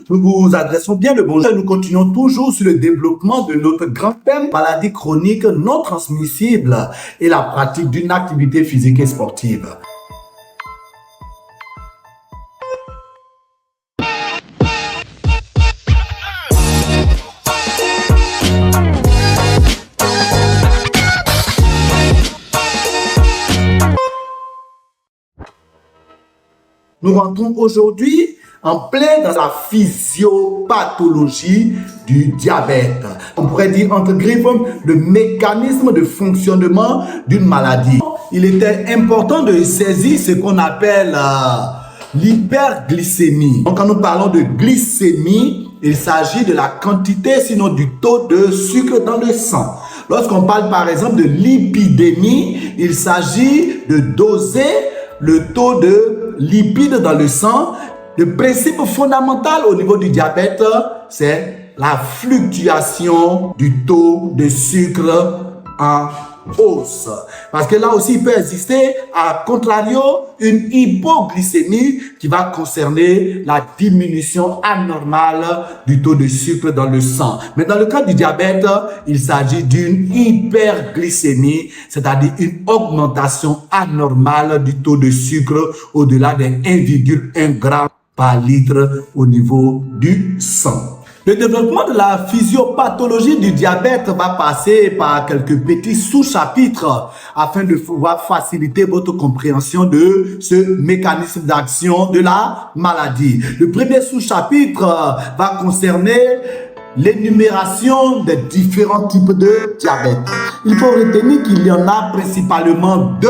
Nous vous adressons bien le bonjour. Nous continuons toujours sur le développement de notre grand thème, maladie chronique non transmissible et la pratique d'une activité physique et sportive. Nous rentrons aujourd'hui en plein dans la physiopathologie du diabète. On pourrait dire entre griffes le mécanisme de fonctionnement d'une maladie. Il était important de saisir ce qu'on appelle l'hyperglycémie. Donc quand nous parlons de glycémie, il s'agit de la quantité, sinon du taux de sucre dans le sang. Lorsqu'on parle par exemple de lipidémie, il s'agit de doser le taux de lipides dans le sang. Le principe fondamental au niveau du diabète, c'est la fluctuation du taux de sucre en hausse. Parce que là aussi, il peut exister, à contrario, une hypoglycémie qui va concerner la diminution anormale du taux de sucre dans le sang. Mais dans le cas du diabète, il s'agit d'une hyperglycémie, c'est-à-dire une augmentation anormale du taux de sucre au-delà des 1,1 g par litre au niveau du sang. Le développement de la physiopathologie du diabète va passer par quelques petits sous-chapitres afin de pouvoir faciliter votre compréhension de ce mécanisme d'action de la maladie. Le premier sous-chapitre va concerner l'énumération des différents types de diabète. Il faut retenir qu'il y en a principalement deux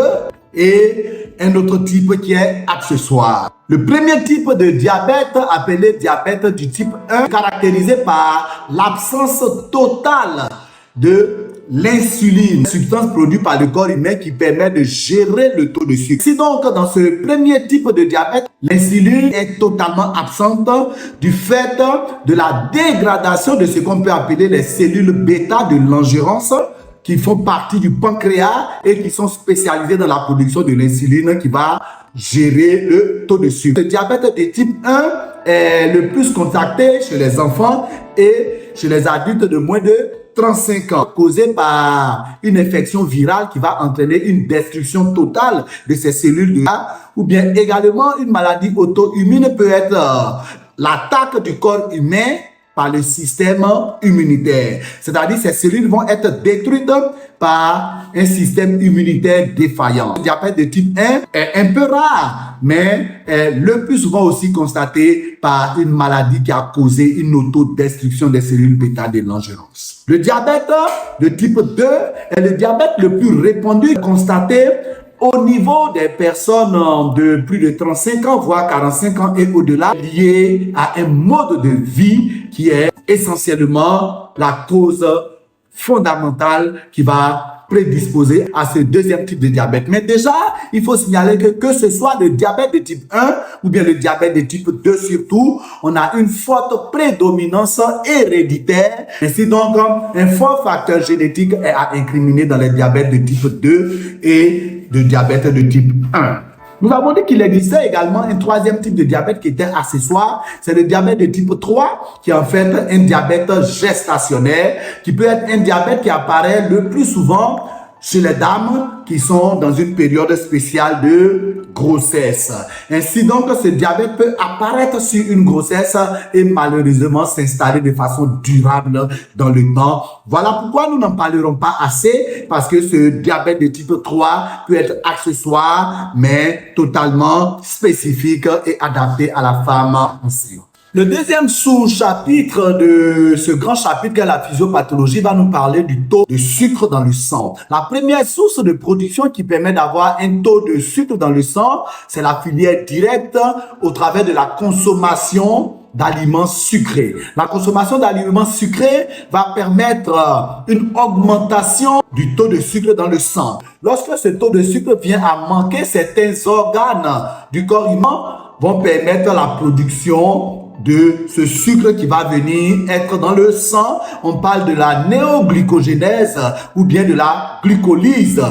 et un autre type qui est accessoire. Le premier type de diabète, appelé diabète du type 1, caractérisé par l'absence totale de l'insuline, substance produite par le corps humain qui permet de gérer le taux de sucre. Si donc dans ce premier type de diabète, l'insuline est totalement absente du fait de la dégradation de ce qu'on peut appeler les cellules bêta de l'endurance, qui font partie du pancréas et qui sont spécialisées dans la production de l'insuline qui va gérer le taux de sucre. Le diabète de type 1 est le plus contacté chez les enfants et chez les adultes de moins de 35 ans, causé par une infection virale qui va entraîner une destruction totale de ces cellules ou bien également une maladie auto-immune peut être l'attaque du corps humain par le système immunitaire. C'est-à-dire ces cellules vont être détruites par un système immunitaire défaillant. Le diabète de type 1 est un peu rare, mais est le plus souvent aussi constaté par une maladie qui a causé une autodestruction des cellules bêta de l'endurance. Le diabète de type 2 est le diabète le plus répandu constaté au niveau des personnes de plus de 35 ans, voire 45 ans et au-delà, lié à un mode de vie qui est essentiellement la cause fondamentale qui va prédisposer à ce deuxième type de diabète. Mais déjà, il faut signaler que ce soit le diabète de type 1 ou bien le diabète de type 2 surtout, on a une forte prédominance héréditaire. Ainsi donc, un fort facteur génétique est à incriminer dans les diabètes de type 2 et de diabète de type 1. Nous avons dit qu'il existait également un troisième type de diabète qui était accessoire. C'est le diabète de type 3 qui est en fait un diabète gestationnel qui peut être un diabète qui apparaît le plus souvent chez les dames qui sont dans une période spéciale de grossesse. Ainsi donc, ce diabète peut apparaître sur une grossesse et malheureusement s'installer de façon durable dans le temps. Voilà pourquoi nous n'en parlerons pas assez, parce que ce diabète de type 3 peut être accessoire, mais totalement spécifique et adapté à la femme enceinte. Le deuxième sous-chapitre de ce grand chapitre qu'est la physiopathologie va nous parler du taux de sucre dans le sang. La première source de production qui permet d'avoir un taux de sucre dans le sang, c'est la filière directe au travers de la consommation d'aliments sucrés. La consommation d'aliments sucrés va permettre une augmentation du taux de sucre dans le sang. Lorsque ce taux de sucre vient à manquer, certains organes du corps humain vont permettre la production de ce sucre qui va venir être dans le sang. On parle de la néoglycogénèse ou bien de la glycolyse.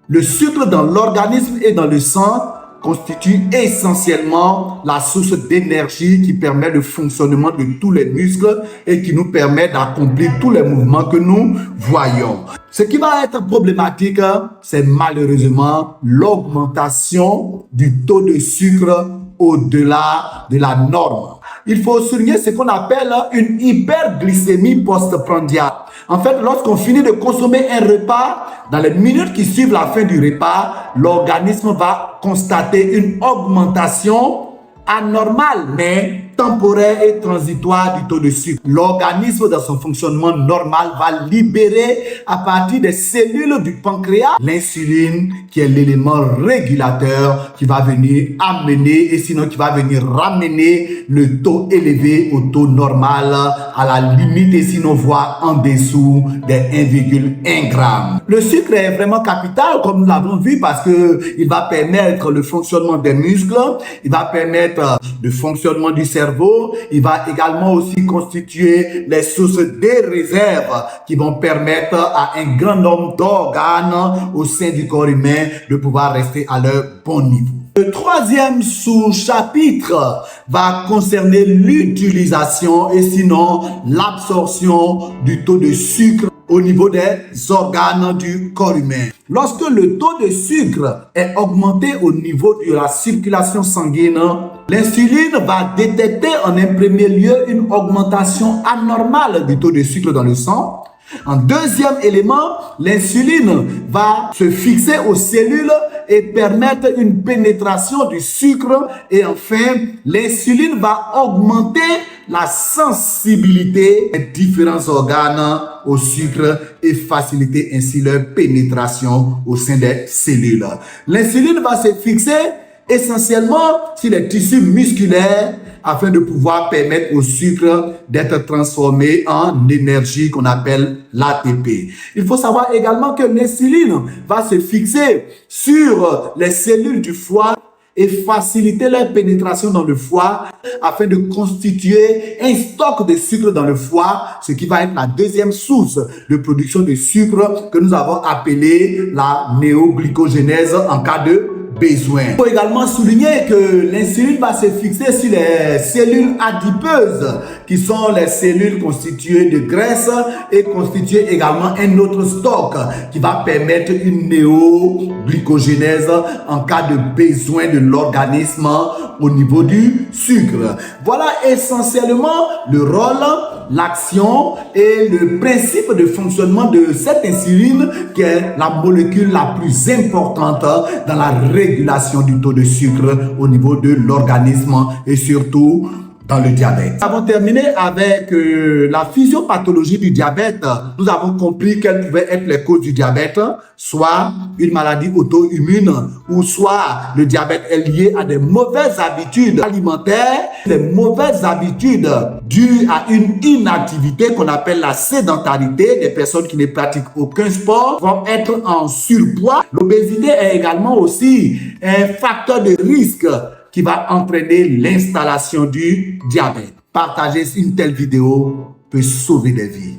Le sucre dans l'organisme et dans le sang constitue essentiellement la source d'énergie qui permet le fonctionnement de tous les muscles et qui nous permet d'accomplir tous les mouvements que nous voyons. Ce qui va être problématique, c'est malheureusement l'augmentation du taux de sucre au-delà de la norme. Il faut souligner ce qu'on appelle une hyperglycémie postprandiale. En fait, lorsqu'on finit de consommer un repas, dans les minutes qui suivent la fin du repas, l'organisme va constater une augmentation anormale, mais temporaire et transitoire du taux de sucre. L'organisme, dans son fonctionnement normal, va libérer à partir des cellules du pancréas l'insuline, qui est l'élément régulateur qui va venir amener, et sinon qui va venir ramener le taux élevé au taux normal, à la limite, et sinon voire en dessous des 1,1 g. Le sucre est vraiment capital, comme nous l'avons vu, parce que il va permettre le fonctionnement des muscles, il va permettre le fonctionnement du cerveau, il va également aussi constituer les sources des réserves qui vont permettre à un grand nombre d'organes au sein du corps humain de pouvoir rester à leur bon niveau. Le troisième sous-chapitre va concerner l'utilisation et sinon l'absorption du taux de sucre au niveau des organes du corps humain. Lorsque le taux de sucre est augmenté au niveau de la circulation sanguine, l'insuline va détecter en un premier lieu une augmentation anormale du taux de sucre dans le sang. En deuxième élément, l'insuline va se fixer aux cellules et permettre une pénétration du sucre. Et enfin, l'insuline va augmenter la sensibilité des différents organes au sucre et faciliter ainsi leur pénétration au sein des cellules. L'insuline va se fixer essentiellement sur les tissus musculaires afin de pouvoir permettre au sucre d'être transformé en énergie qu'on appelle l'ATP. Il faut savoir également que l'insuline va se fixer sur les cellules du foie et faciliter leur pénétration dans le foie afin de constituer un stock de sucre dans le foie, ce qui va être la deuxième source de production de sucre que nous avons appelée la néoglycogénèse en cas de besoin. Il faut également souligner que l'insuline va se fixer sur les cellules adipeuses qui sont les cellules constituées de graisse et constituer également un autre stock qui va permettre une néoglycogénèse en cas de besoin de l'organisme au niveau du sucre. Voilà essentiellement le rôle, l'action et le principe de fonctionnement de cette insuline qui est la molécule la plus importante dans la régulation du taux de sucre au niveau de l'organisme et surtout dans le diabète. Nous avons terminé avec la physiopathologie du diabète. Nous avons compris quelles pouvaient être les causes du diabète, soit une maladie auto-immune ou soit le diabète est lié à des mauvaises habitudes alimentaires, des mauvaises habitudes dues à une inactivité qu'on appelle la sédentarité. Des personnes qui ne pratiquent aucun sport vont être en surpoids. L'obésité est également aussi un facteur de risque qui va entraîner l'installation du diabète. Partager une telle vidéo peut sauver des vies.